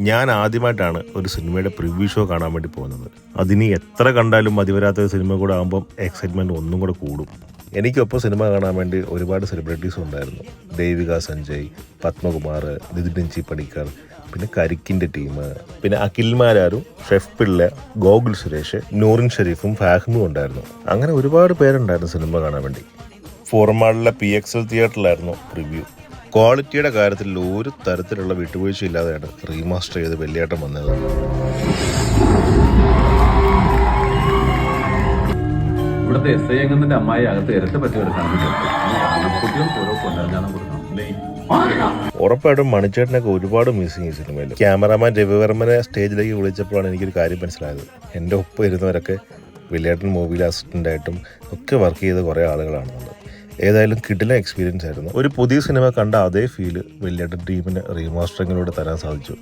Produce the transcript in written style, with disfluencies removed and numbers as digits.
ഞാൻ ആദ്യമായിട്ടാണ് ഒരു സിനിമയുടെ പ്രിവ്യൂ ഷോ കാണാൻ വേണ്ടി പോകുന്നത്. അതിനി എത്ര കണ്ടാലും മതിവരാത്ത സിനിമ കൂടെ ആകുമ്പം എക്സൈറ്റ്മെൻറ്റ് ഒന്നും കൂടെ കൂടും. എനിക്കൊപ്പം സിനിമ കാണാൻ വേണ്ടി ഒരുപാട് സെലിബ്രിറ്റീസ് ഉണ്ടായിരുന്നു. ദേവിക സഞ്ജയ്, പത്മകുമാർ, നിതിൻ ജി പണിക്കർ, പിന്നെ കരിക്കിൻ്റെ ടീം, പിന്നെ അഖിൽമാരാരും, ഷെഫ് പിള്ള, ഗോകുൽ സുരേഷ്, നൂറിൻ ഷെരീഫും ഫാഹിമും ഉണ്ടായിരുന്നു. അങ്ങനെ ഒരുപാട് പേരുണ്ടായിരുന്നു സിനിമ കാണാൻ വേണ്ടി. ഫോർമാളിലെ PXL തിയേറ്ററിലായിരുന്നു പ്രിവ്യൂ. ക്വാളിറ്റിയുടെ കാര്യത്തിൽ ഒരു തരത്തിലുള്ള വിട്ടുവീഴ്ചയില്ലാതെയാണ് റീമാസ്റ്റർ ചെയ്ത് വെള്ളിയാട്ടം വന്നത്. ഇവിടുത്തെ SI അംഗത്തിന്റെ അമ്മായി അകത്ത് ഇരട്ട പറ്റിയെടുക്കാണ്. ഉറപ്പായിട്ടും മണിച്ചേട്ടനൊക്കെ ഒരുപാട് മിസ്സിങ് ഈ സിനിമയിൽ. ക്യാമറാമാൻ രവിവർമ്മനെ സ്റ്റേജിലേക്ക് വിളിച്ചപ്പോഴാണ് എനിക്കൊരു കാര്യം മനസ്സിലായത്. എൻ്റെ ഒപ്പം ഇരുന്നവരൊക്കെ വെള്ളിയാട്ടൻ മൂവിയിൽ അസിസ്റ്റൻ്റായിട്ടും ഒക്കെ വർക്ക് ചെയ്ത കുറേ ആളുകളാണെന്നുള്ളത്. ഏതായാലും കിടിലൻ എക്സ്പീരിയൻസ് ആയിരുന്നു. ഒരു പുതിയ സിനിമ കണ്ട അതേ ഫീല് വെള്ളിയാട്ടൻ ടീമിന് റീമാസ്റ്ററിങ്ങിലൂടെ തരാൻ സാധിച്ചു.